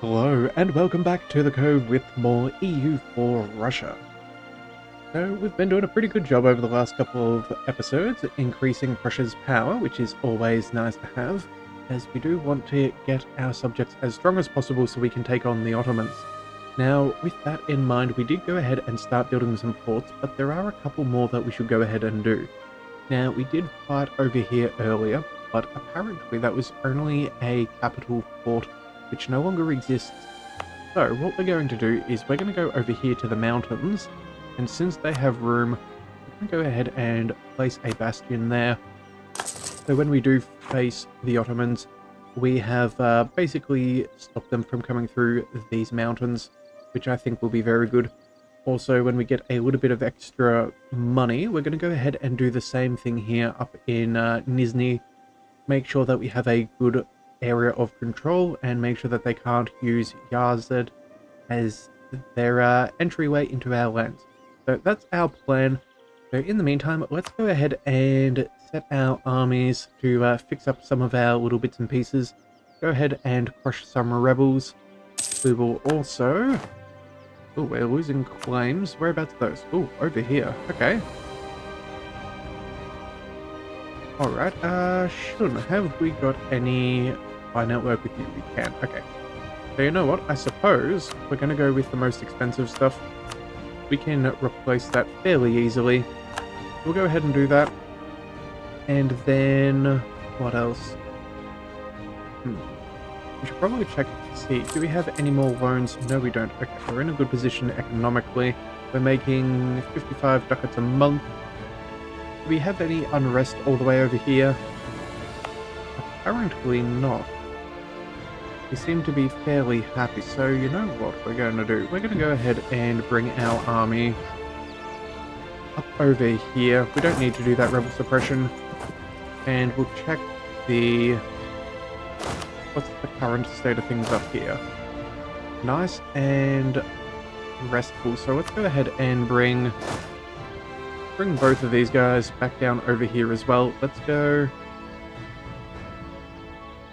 Hello and welcome back to the Cove with more EU4 Russia. So we've been doing a pretty good job over the last couple of episodes, increasing Prussia's power, which is always nice to have, as we do want to get our subjects as strong as possible so we can take on the Ottomans. Now, with that in mind, we did go ahead and start building some forts, but there are a couple more that we should go ahead and do. Now, we did fight over here earlier, but apparently that was only a capital fort which no longer exists. So what we're going to do is we're going to go over here to the mountains, and since they have room, we're going to go ahead and place a bastion there. So when we do face the Ottomans, we have basically stopped them from coming through these mountains, which I think will be very good. Also, when we get a little bit of extra money, we're going to go ahead and do the same thing here up in Nizhny. Make sure that we have a good area of control and make sure that they can't use Yazd as their entryway into our lands. So that's our plan. So in the meantime, let's go ahead and set our armies to fix up some of our little bits and pieces. Go ahead and crush some rebels. We will also... Oh, we're losing claims. Whereabouts are those? Oh, over here. Okay. Alright, Shun, have we got any... Buy network with you? We can. Okay. So you know what? I suppose we're going to go with the most expensive stuff. We can replace that fairly easily. We'll go ahead and do that. And then... what else? We should probably check to see. Do we have any more loans? No, we don't. Okay, we're in a good position economically. We're making 55 ducats a month. Do we have any unrest all the way over here? Apparently not. We seem to be fairly happy, so you know what we're going to do? We're going to go ahead and bring our army up over here. We don't need to do that rebel suppression. And we'll check the... what's the current state of things up here? Nice and restful. So let's go ahead and bring both of these guys back down over here as well. Let's go...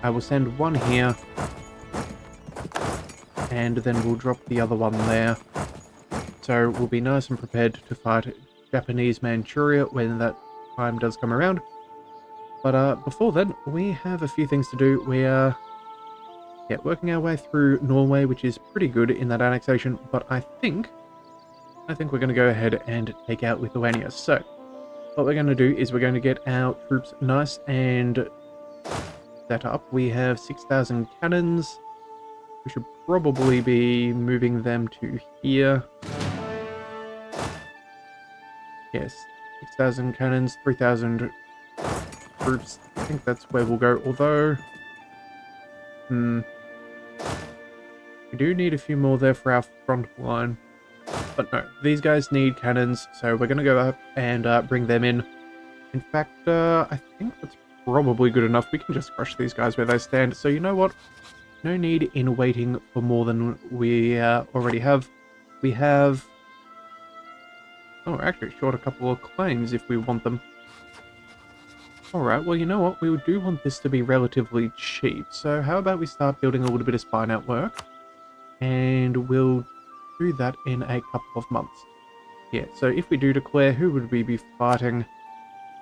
I will send one here, and then we'll drop the other one there. So we'll be nice and prepared to fight Japanese Manchuria when that time does come around. But before then, we have a few things to do. We are working our way through Norway, which is pretty good in that annexation, but I think we're going to go ahead and take out Lithuania. So what we're going to do is we're going to get our troops nice and set up. We have 6,000 cannons. We should probably be moving them to here. Yes, 6,000 cannons, 3,000 troops. I think that's where we'll go, although... we do need a few more there for our front line. But no, these guys need cannons, so we're going to go up and bring them in. In fact, I think that's probably good enough. We can just crush these guys where they stand. So you know what? No need in waiting for more than we already have. We have... oh, we're actually short a couple of claims if we want them. Alright, well you know what? We do want this to be relatively cheap. So how about we start building a little bit of spy network? And we'll do that in a couple of months. Yeah, so if we do declare, who would we be fighting?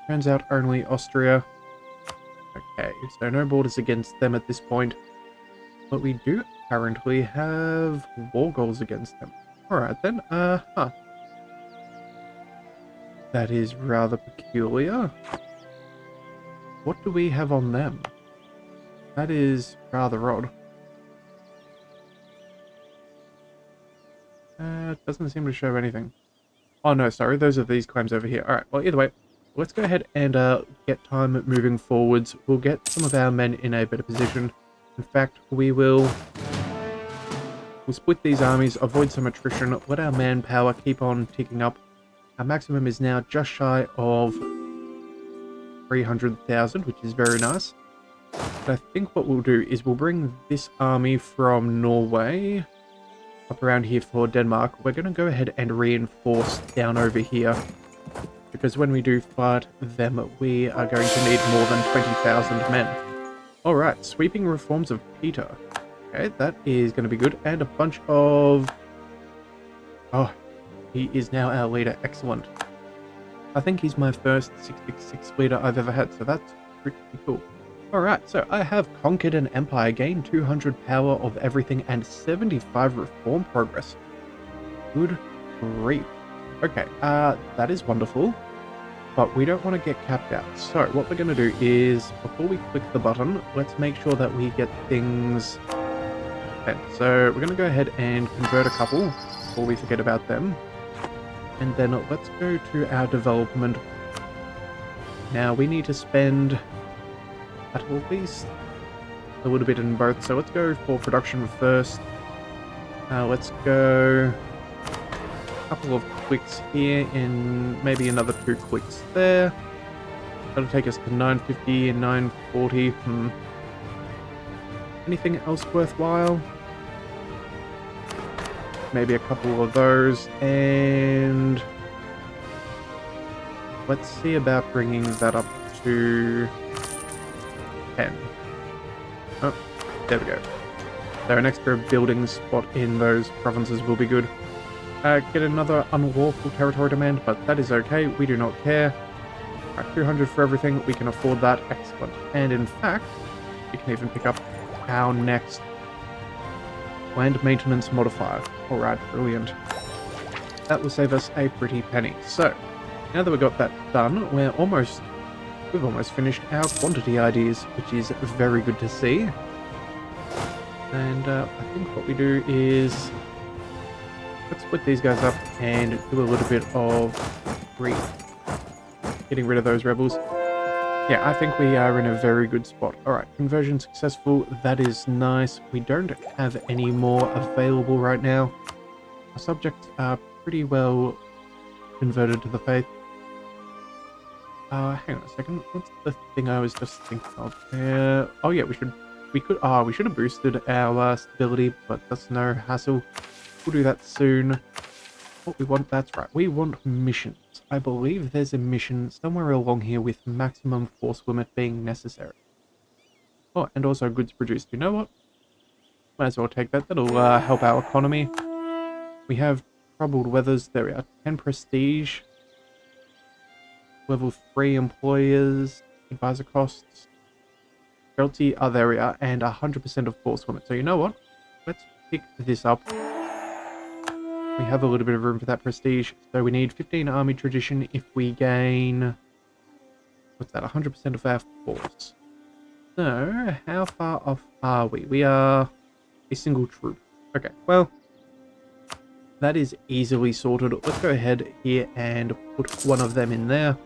Turns out only Austria. Okay, so no borders against them at this point. But we do currently have war goals against them. Alright then, That is rather peculiar. What do we have on them? That is rather odd. It doesn't seem to show anything. Oh no, sorry, those are these claims over here. Alright, well either way, let's go ahead and get time moving forwards. We'll get some of our men in a better position. In fact, we'll split these armies, avoid some attrition, let our manpower keep on ticking up. Our maximum is now just shy of 300,000, which is very nice. But I think what we'll do is we'll bring this army from Norway up around here for Denmark. We're going to go ahead and reinforce down over here, because when we do fight them, we are going to need more than 20,000 men. Alright, sweeping reforms of Peter. Okay, that is going to be good. And a bunch of... Oh, he is now our leader. Excellent. I think he's my first 666 leader I've ever had, so that's pretty cool. Alright, so I have conquered an empire, gained 200 power of everything, and 75 reform progress. Good grief. Okay, that is wonderful, but we don't want to get capped out. So what we're going to do is, before we click the button, let's make sure that we get things... Okay, so we're going to go ahead and convert a couple before we forget about them. And then let's go to our development. Now we need to spend at least a little bit in both. So let's go for production first. Let's go a couple of clicks here and maybe another 2 clicks there. That'll take us to 950 and 940. Anything else worthwhile? Maybe a couple of those, and let's see about bringing that up to 10. Oh, there we go. So an extra building spot in those provinces will be good. Get another unlawful territory demand, but that is okay. We do not care. Alright, 200 for everything. We can afford that. Excellent. And in fact, we can even pick up our next land maintenance modifier. Alright, brilliant. That will save us a pretty penny. So, now that we've got that done, we've almost finished our quantity ideas, which is very good to see. And I think what we do is, let's split these guys up and do a little bit of getting rid of those rebels. Yeah, I think we are in a very good spot. Alright, conversion successful. That is nice. We don't have any more available right now. Our subjects are pretty well converted to the faith. Hang on a second. What's the thing I was just thinking of? Oh yeah, we should have boosted our stability, but that's no hassle. We'll do that soon. What we want, that's right. We want missions. I believe there's a mission somewhere along here with maximum force limit being necessary. Oh, and also goods produced. You know what? Might as well take that. That'll help our economy. We have troubled weathers. There we are. 10 prestige. Level 3 employers. Advisor costs. Fealty. Oh, there we are. And 100% of force limit. So you know what? Let's pick this up. We have a little bit of room for that prestige. So we need 15 army tradition if we gain... What's that? 100% of our force. So, how far off are we? We are a single troop. Okay, well, that is easily sorted. Let's go ahead here and put one of them in there.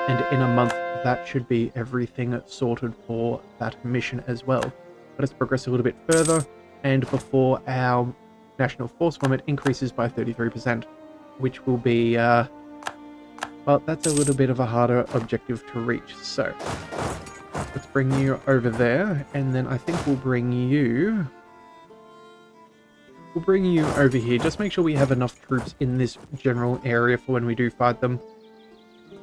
And in a month, that should be everything sorted for that mission as well. Let us progress a little bit further. And before our national force limit increases by 33%, which will be, well, that's a little bit of a harder objective to reach. So, let's bring you over there, and then I think we'll bring you over here. Just make sure we have enough troops in this general area for when we do fight them.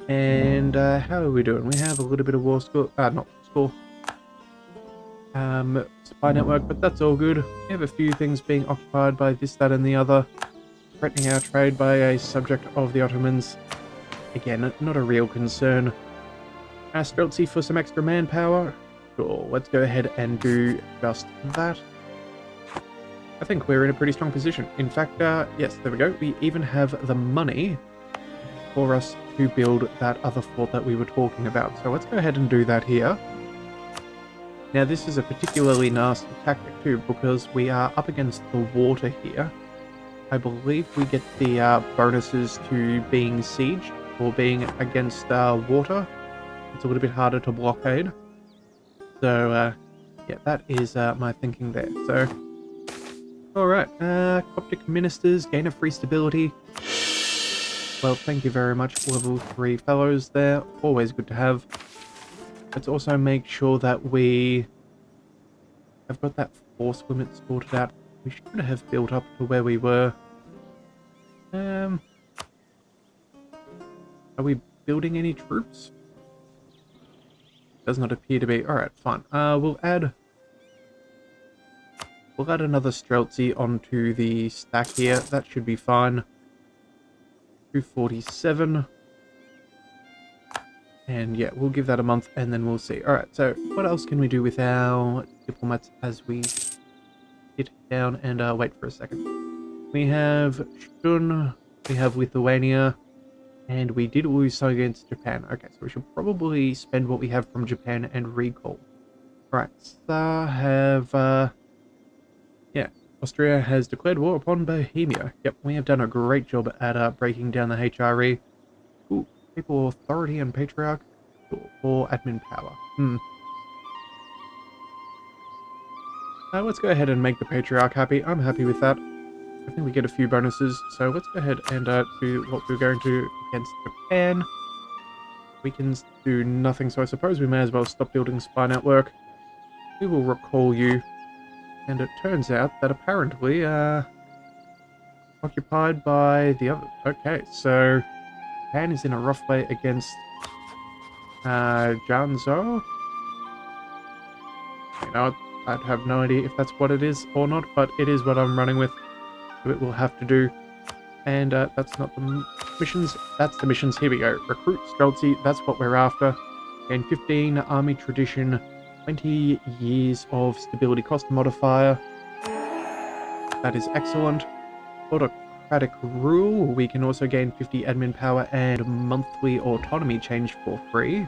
And how are we doing? We have a little bit of war score, not score. Supply network, but that's all good. We have a few things being occupied by this, that, and the other. Threatening our trade by a subject of the Ottomans. Again, not a real concern. Astreltsy for some extra manpower. Sure, let's go ahead and do just that. I think we're in a pretty strong position. In fact, yes, there we go. We even have the money for us to build that other fort that we were talking about. So let's go ahead and do that here. Now, this is a particularly nasty tactic too, because we are up against the water here. I believe we get the bonuses to being sieged or being against water. It's a little bit harder to blockade. So, yeah, that is my thinking there. So, alright, Coptic ministers, gain of free stability. Well, thank you very much, level 3 fellows there. Always good to have. Let's also make sure that we have got that force limit sorted out. We should have built up to where we were. Are we building any troops? Does not appear to be. Alright, fine. We'll add We'll add another Streltsy onto the stack here. That should be fine. 247. And yeah, we'll give that a month and then we'll see. Alright, so what else can we do with our diplomats as we sit down and wait for a second? We have Shun, we have Lithuania, and we did lose some against Japan. Okay, so we should probably spend what we have from Japan and recall. Alright, so yeah, Austria has declared war upon Bohemia. Yep, we have done a great job at breaking down the HRE. Ooh, Papal Authority and Patriarch or Admin Power. Let's go ahead and make the Patriarch happy. I'm happy with that. I think we get a few bonuses, so let's go ahead and do what we're going to against Japan. We can do nothing, so I suppose we may as well stop building spy network. We will recall you. And it turns out that apparently, occupied by the other... Okay, so Japan is in a rough way against Janzhou. You know, I'd have no idea if that's what it is or not, but it is what I'm running with. So it will have to do. And that's not the missions, that's the missions. Here we go. Recruit Streltsy, that's what we're after. And 15 army tradition, 20 years of stability cost modifier. That is excellent. Autocratic rule, we can also gain 50 admin power and monthly autonomy change for free.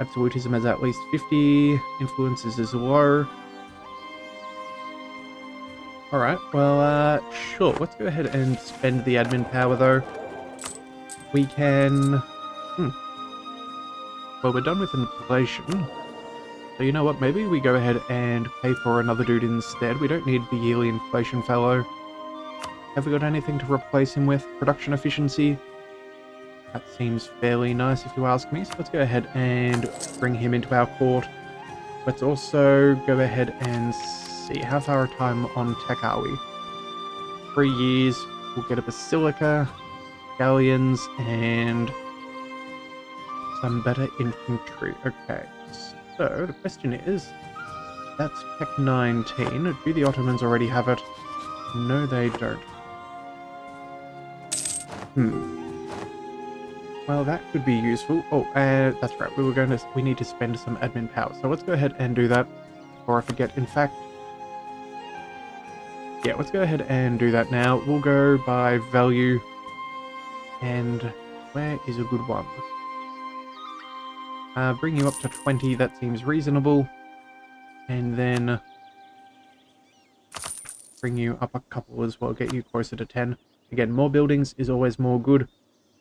Absolutism has at least 50. Influences is low. Alright, well, sure. Let's go ahead and spend the admin power, though. We can... Well, we're done with inflation. So you know what? Maybe we go ahead and pay for another dude instead. We don't need the yearly inflation fellow. Have we got anything to replace him with? Production efficiency? That seems fairly nice if you ask me. So let's go ahead and bring him into our court. Let's also go ahead and see how far a time on tech are we. 3 years. We'll get a basilica, galleons, and some better infantry. Okay, so the question is, that's tech 19. Do the Ottomans already have it? No, they don't. Well, that could be useful. Oh, that's right. We need to spend some admin power. So let's go ahead and do that before I forget. In fact, yeah, let's go ahead and do that now. We'll go by value. And where is a good one? Bring you up to 20. That seems reasonable. And then bring you up a couple as well. Get you closer to 10. Again, more buildings is always more good.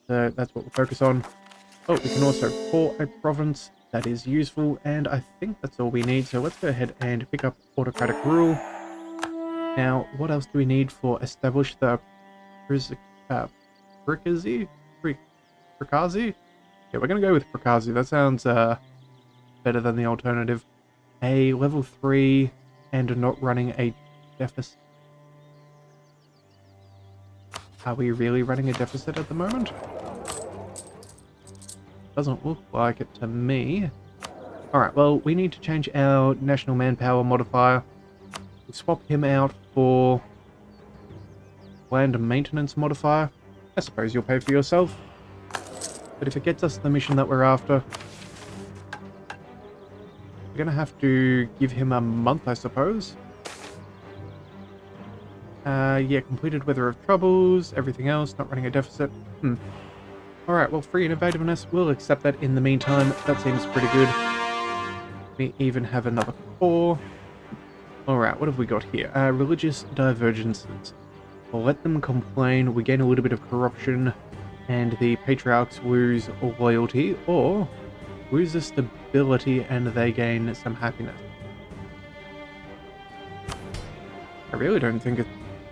So that's what we'll focus on. Oh, we can also pour a province. That is useful, and I think that's all we need. So let's go ahead and pick up autocratic rule. Now, what else do we need for establish the Prikazi? Yeah, we're going to go with Prikazi. That sounds better than the alternative. A level 3 and not running a deficit. Are we really running a deficit at the moment? Doesn't look like it to me. Alright, well, we need to change our national manpower modifier. We'll swap him out for land maintenance modifier. I suppose you'll pay for yourself. But if it gets us the mission that we're after, we're going to have to give him a month, I suppose. Yeah, completed Weather of Troubles, everything else, not running a deficit. Alright, well, free innovativeness, we'll accept that in the meantime. That seems pretty good. We even have another core. Alright, what have we got here? Religious divergences. We'll let them complain, we gain a little bit of corruption, and the patriarchs lose loyalty, or lose the stability and they gain some happiness. I really don't think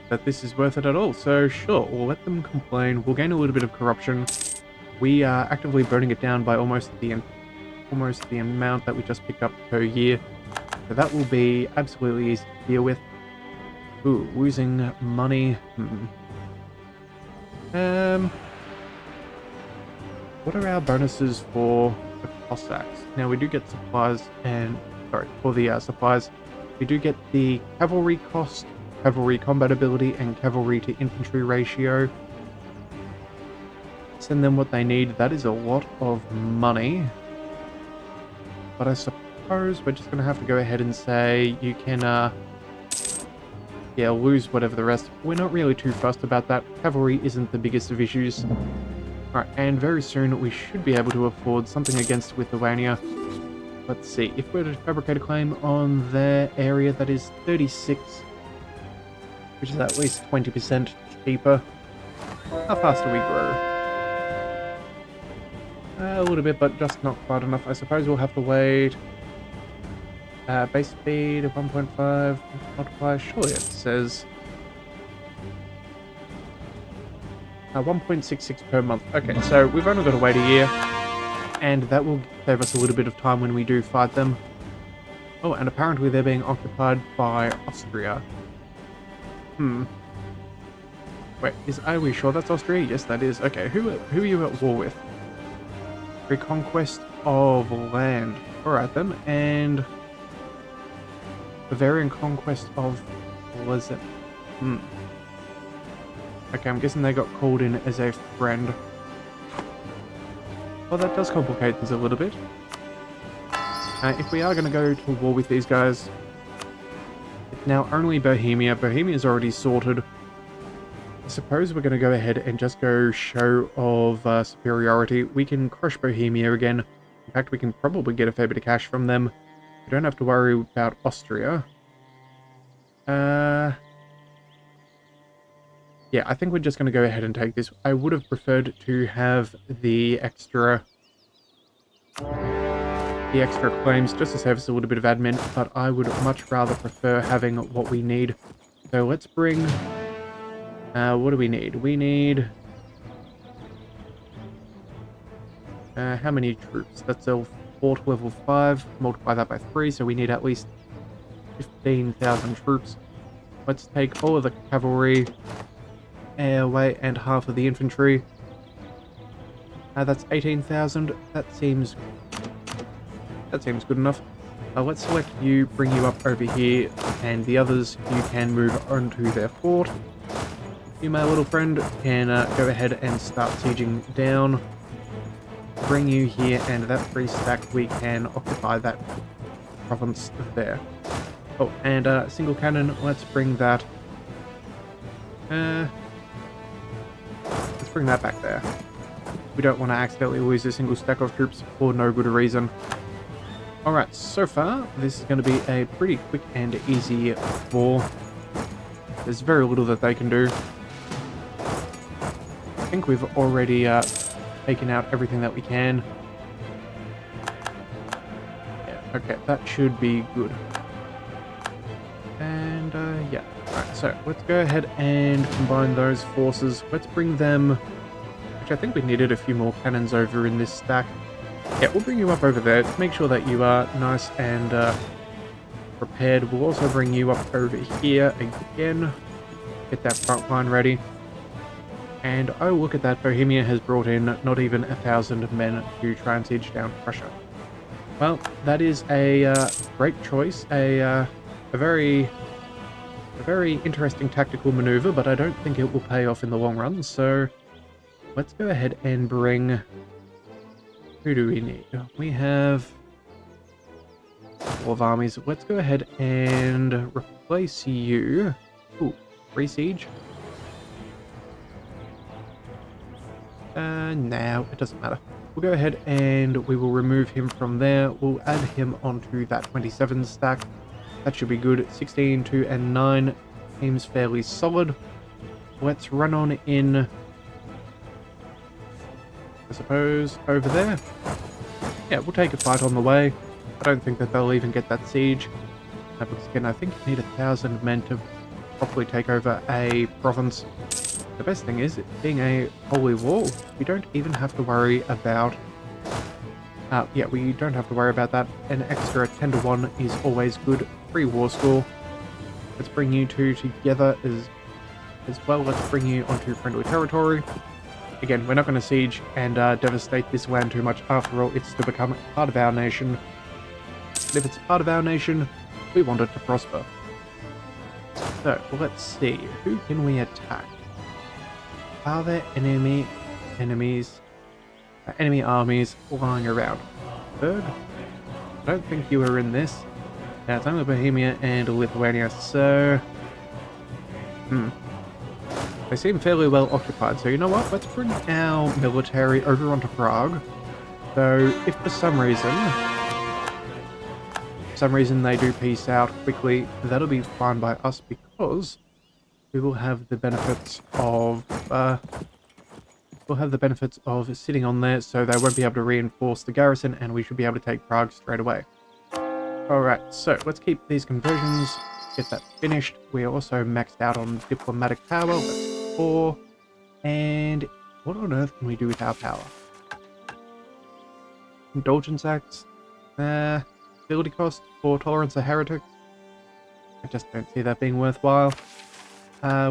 that this is worth it at all, so sure, we'll let them complain, we'll gain a little bit of corruption. We are actively burning it down by almost the amount that we just picked up per year, so that will be absolutely easy to deal with. Ooh, losing money. What are our bonuses for the Cossacks? Now we do get supplies and, sorry, for the supplies. We do get the cavalry cost, cavalry combat ability, and cavalry to infantry ratio. Send them what they need. That is a lot of money. But I suppose we're just going to have to go ahead and say you can, yeah, lose whatever the rest. We're not really too fussed about that. Cavalry isn't the biggest of issues. Alright, and very soon we should be able to afford something against Lithuania. Let's see, if we're to fabricate a claim on their area, that is 36, which is at least 20% cheaper. How fast do we grow? A little bit, but just not quite enough. I suppose we'll have to wait. Base speed of 1.5 multiply. Surely it says 1.66 per month. Okay, so we've only got to wait a year, and that will save us a little bit of time when we do fight them. Oh, and apparently they're being occupied by Austria. Wait, are we sure that's Austria? Yes, that is. Okay, who are you at war with? Reconquest of land. Alright then, and Bavarian conquest of Pleasant. Okay, I'm guessing they got called in as a friend. Well, that does complicate things a little bit. If we are going to go to war with these guys, it's now only Bohemia. Bohemia's already sorted. I suppose we're going to go ahead and just go show of superiority. We can crush Bohemia again. In fact, we can probably get a fair bit of cash from them. We don't have to worry about Austria. Yeah, I think we're just going to go ahead and take this. I would have preferred to have the extra claims just to save us a little bit of admin, but I would much rather prefer having what we need. So let's bring... what do we need? We need... how many troops? That's a fort level 5. Multiply that by 3, so we need at least 15,000 troops. Let's take all of the cavalry away and half of the infantry. That's 18,000. That seems good enough. Let's select you, bring you up over here, and the others you can move onto their fort. You, my little friend, can go ahead and start sieging down. Bring you here, and that free stack we can occupy that province there. Oh, and single cannon, let's bring that. Let's bring that back there. We don't want to accidentally lose a single stack of troops for no good reason. Alright, so far, this is going to be a pretty quick and easy war. There's very little that they can do. I think we've already taken out everything that we can. Yeah, okay, that should be good. And, yeah. Alright, so let's go ahead and combine those forces. Let's bring them... Actually, I think we needed a few more cannons over in this stack. Yeah, we'll bring you up over there to make sure that you are nice and prepared. We'll also bring you up over here again. Get that front line ready. And oh, look at that. Bohemia has brought in not even 1,000 men to try and siege down Prussia. Well, that is a great choice. A very interesting tactical maneuver, but I don't think it will pay off in the long run. So let's go ahead and bring... Who do we need? We have a couple of armies. Let's go ahead and replace you. Ooh, free siege. No, it doesn't matter. We'll go ahead and we will remove him from there. We'll add him onto that 27 stack. That should be good. 16, 2, and 9 seems fairly solid. Let's run on in, I suppose, over there. Yeah, we'll take a fight on the way. I don't think that they'll even get that siege. Because again, I think you need 1,000 men to properly take over a province. The best thing is, being a holy war, we don't even have to worry about... yeah, we don't have to worry about that. An extra 10 to 1 is always good. Free war score. Let's bring you two together as well. Let's bring you onto friendly territory. Again, we're not going to siege and devastate this land too much. After all, it's to become part of our nation. But if it's part of our nation, we want it to prosper. So, let's see. Who can we attack? Are there enemy armies lying around? Berg? I don't think you were in this. Now it's only Bohemia and Lithuania, so... They seem fairly well occupied, so you know what? Let's bring our military over onto Prague. So, if for some reason they do peace out quickly, that'll be fine by us because we will have the benefits of sitting on there, so they won't be able to reinforce the garrison, and we should be able to take Prague straight away. Alright, so let's keep these conversions, get that finished. We are also maxed out on diplomatic power, that's 4. And what on earth can we do with our power? Indulgence acts, ability cost for tolerance of heretics. I just don't see that being worthwhile.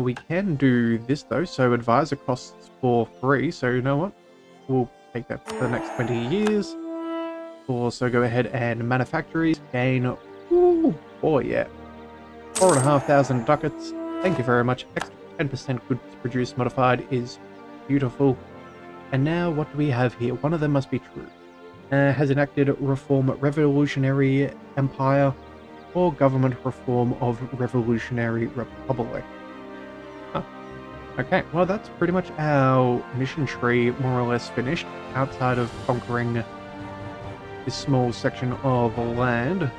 We can do this though, so advisor costs for free, so you know what? We'll take that for the next 20 years. We'll also go ahead and manufactories gain, oh yeah, 4,500 ducats. Thank you very much. Extra 10% goods produced modified is beautiful. And now what do we have here? One of them must be true. Has enacted reform revolutionary empire or government reform of revolutionary republic. Huh. Okay, well that's pretty much our mission tree more or less finished, outside of conquering this small section of land.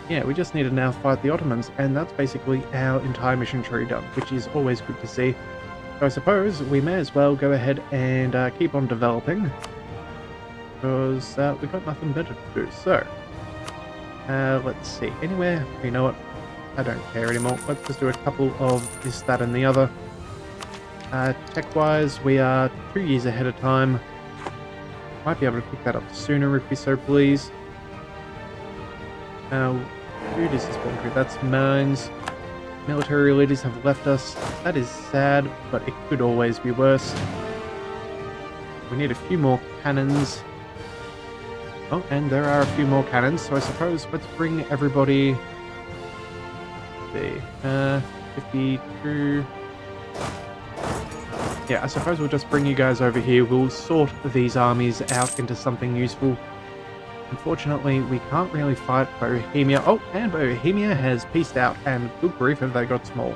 Yeah, we just need to now fight the Ottomans, and that's basically our entire mission tree done, which is always good to see. So I suppose we may as well go ahead and keep on developing, because we've got nothing better to do. So, let's see, anywhere, you know what, I don't care anymore. Let's just do a couple of this, that, and the other. Tech-wise, we are 2 years ahead of time. Might be able to pick that up sooner if we so please. Food is this one? That's mines. Military leaders have left us. That is sad, but it could always be worse. We need a few more cannons. Oh, and there are a few more cannons, so I suppose let's bring everybody... Let's see, 52... Yeah, I suppose we'll just bring you guys over here. We'll sort these armies out into something useful. Unfortunately, we can't really fight Bohemia. Oh, and Bohemia has peaced out, and good grief have they got small.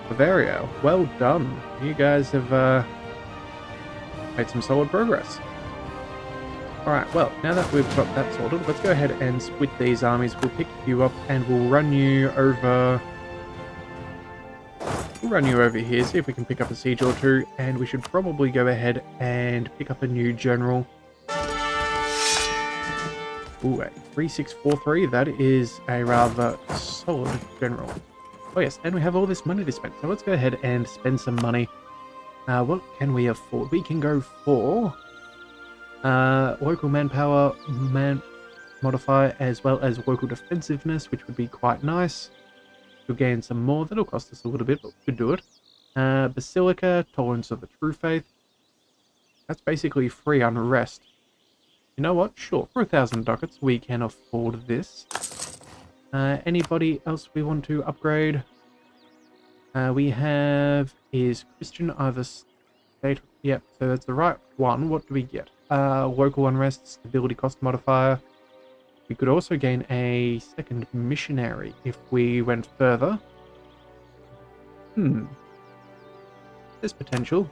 Bavaria, well done. You guys have made some solid progress. Alright, well, now that we've got that sorted, let's go ahead and split these armies. We'll pick you up and we'll run you over... We'll run you over here, see if we can pick up a siege or two, and we should probably go ahead and pick up a new general. Ooh, 3643, that is a rather solid general. Oh yes, and we have all this money to spend, so let's go ahead and spend some money. What can we afford? We can go for local manpower, modify, as well as local defensiveness, which would be quite nice. We'll gain some more. That'll cost us a little bit, but we could do it. Basilica, tolerance of the true faith. That's basically free unrest. You know what? Sure, for 1,000 ducats, we can afford this. Anybody else we want to upgrade? We have... Is Christian either state... Yep, so that's the right one. What do we get? Local unrest, stability cost modifier. We could also gain a second missionary if we went further. There's potential.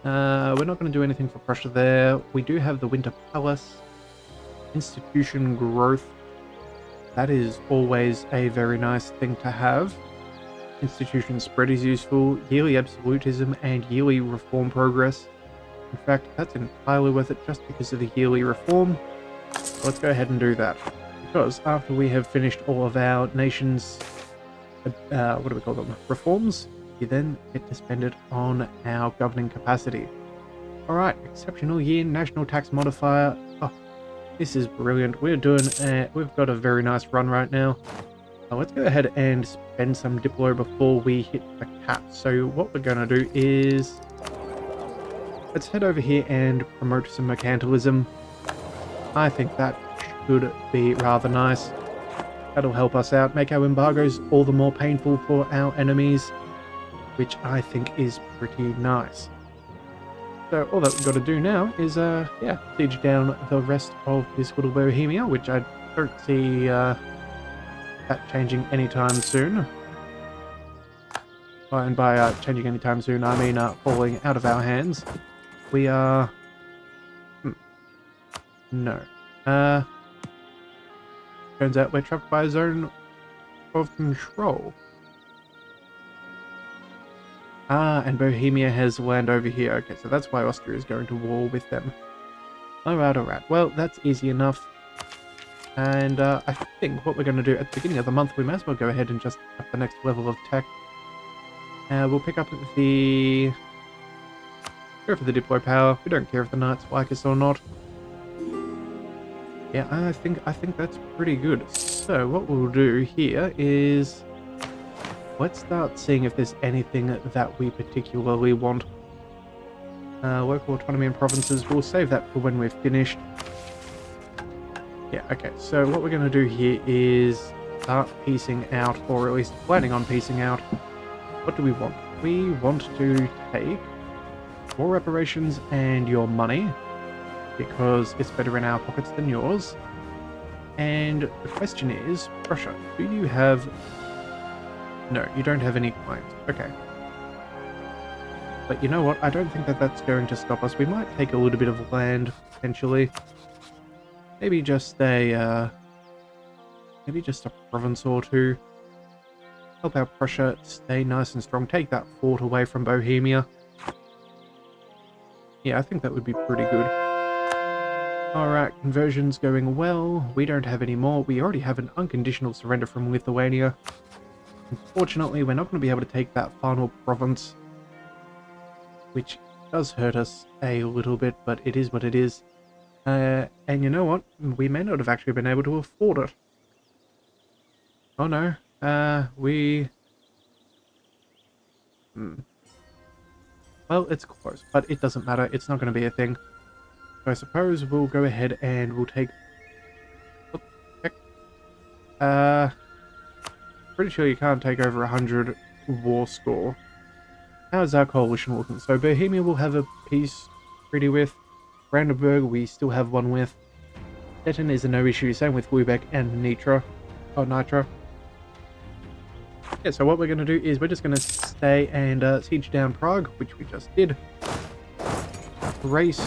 We're not going to do anything for Prussia there. We do have the Winter Palace. Institution growth. That is always a very nice thing to have. Institution spread is useful. Yearly absolutism and yearly reform progress. In fact, that's entirely worth it just because of the yearly reform. Let's go ahead and do that. Because after we have finished all of our nation's, what do we call them, reforms, you then get to spend it on our governing capacity. Alright, exceptional year, national tax modifier. Oh, this is brilliant. We're doing, we've got a very nice run right now. Let's go ahead and spend some Diplo before we hit the cap. So what we're going to do is, let's head over here and promote some mercantilism. I think that could be rather nice. That'll help us out, make our embargoes all the more painful for our enemies, which I think is pretty nice. So all that we've got to do now is, siege down the rest of this little Bohemia, which I don't see that changing anytime soon. Oh, and by changing anytime soon, I mean falling out of our hands. We are... No. Turns out we're trapped by a zone of control. And Bohemia has land over here. Okay, so that's why Austria is going to war with them. Alright. Well, that's easy enough. And I think what we're going to do at the beginning of the month, we might as well go ahead and just up the next level of tech. We'll pick up the... Go for the deploy power. We don't care if the knights like us or not. Yeah, I think that's pretty good. So what we'll do here is... Let's start seeing if there's anything that we particularly want. Local autonomy and provinces, we'll save that for when we're finished. Yeah, okay, so what we're going to do here is start piecing out, or at least planning on piecing out. What do we want? We want to take more reparations and your money, because it's better in our pockets than yours. And the question is, Prussia, do you have... No, you don't have any claims. Okay. But you know what? I don't think that that's going to stop us. We might take a little bit of land, potentially. Maybe just a province or two. Help our Prussia stay nice and strong. Take that fort away from Bohemia. Yeah, I think that would be pretty good. Alright, conversion's going well. We don't have any more. We already have an unconditional surrender from Lithuania. Unfortunately, we're not going to be able to take that final province, which does hurt us a little bit, but it is what it is. And you know what? We may not have actually been able to afford it. Oh no. Well, it's close, but it doesn't matter. It's not going to be a thing. So I suppose we'll go ahead and we'll take... Pretty sure you can't take over 100 war score. How's our coalition looking? So Bohemia will have a peace treaty with. Brandenburg we still have one with. Stettin is a no issue, same with Lübeck and Nitra. Yeah, so what we're going to do is we're just going to stay and siege down Prague, which we just did. Race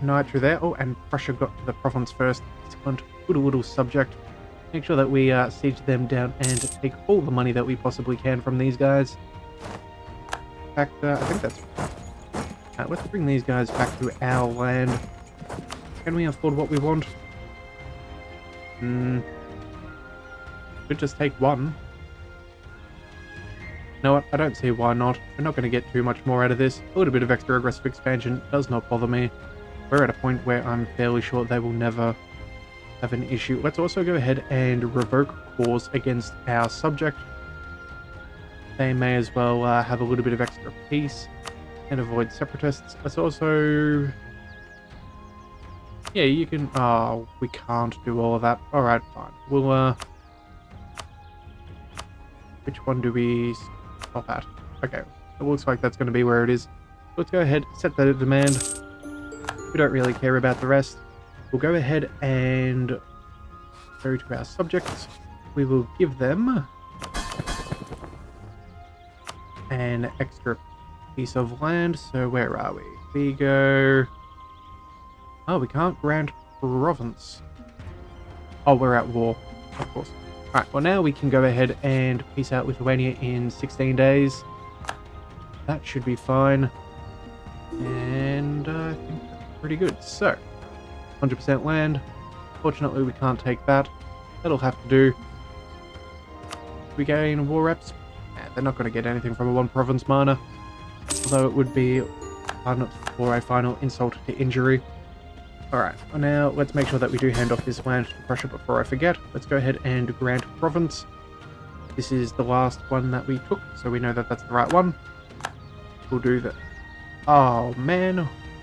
Nitra there. Oh, and Prussia got to the province first. Excellent. Good little subject. Make sure that we siege them down and take all the money that we possibly can from these guys. In fact, I think that's... let's bring these guys back to our land. Can we afford what we want? Could just take one. You know what? I don't see why not. We're not going to get too much more out of this. A little bit of extra aggressive expansion does not bother me. We're at a point where I'm fairly sure they will never have an issue. Let's also go ahead and revoke cause against our subject. They may as well have a little bit of extra peace and avoid separatists. Let's also... Yeah, you can... Oh, we can't do all of that. Alright, fine. We'll, Which one do we stop at? Okay, it looks like that's going to be where it is. Let's go ahead, set that a demand. We don't really care about the rest. We'll go ahead and go to our subjects. We will give them an extra piece of land. So where are we? We go... Oh, we can't grant province. Oh, we're at war, of course. Alright, well now we can go ahead and peace out Lithuania in 16 days. That should be fine. And I think that's pretty good. So, 100% land. Fortunately, we can't take that. That'll have to do. We gain war reps. They're not going to get anything from a one province minor. Although it would be fun for a final insult to injury. Alright, well now let's make sure that we do hand off this land to Prussia before I forget. Let's go ahead and grant province. This is the last one that we took, so we know that that's the right one. We'll do that. Oh man.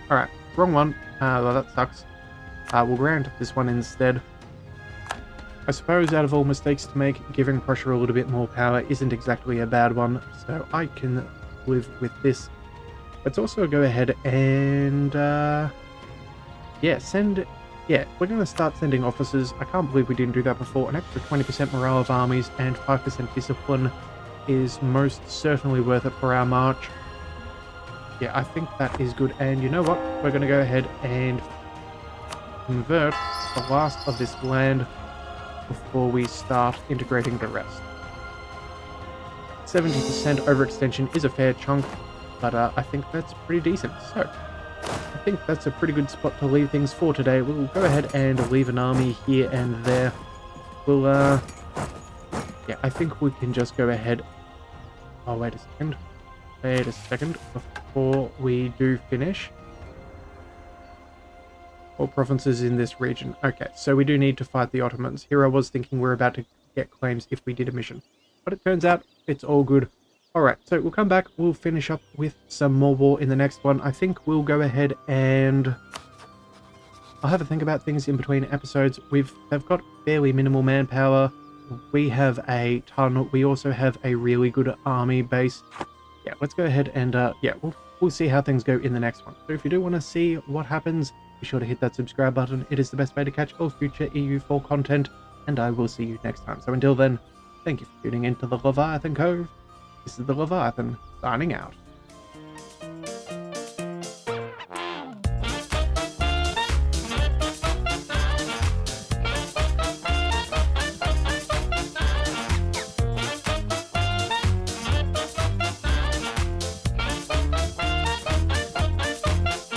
Alright, wrong one. Well, that sucks. We'll grant this one instead. I suppose out of all mistakes to make, giving Prussia a little bit more power isn't exactly a bad one, so I can live with this. Let's also go ahead and, we're going to start sending officers. I can't believe we didn't do that before. An extra 20% morale of armies and 5% discipline is most certainly worth it for our march. Yeah, I think that is good. And you know what? We're going to go ahead and convert the last of this land before we start integrating the rest. 70% overextension is a fair chunk, but I think that's pretty decent. So, I think that's a pretty good spot to leave things for today. We'll go ahead and leave an army here and there. We'll, I think we can just go ahead... Oh, wait a second. Wait a second before we do finish. All provinces in this region. Okay, so we do need to fight the Ottomans. Here I was thinking we're about to get claims if we did a mission. But it turns out it's all good. Alright, so we'll come back. We'll finish up with some more war in the next one. I think we'll go ahead and... I'll have a think about things in between episodes. They've got fairly minimal manpower. We have a ton. We also have a really good army base. Yeah, let's go ahead and, we'll see how things go in the next one. So if you do want to see what happens, be sure to hit that subscribe button. It is the best way to catch all future EU4 content, and I will see you next time. So until then, thank you for tuning into the Leviathan Cove. This is the Leviathan, signing out.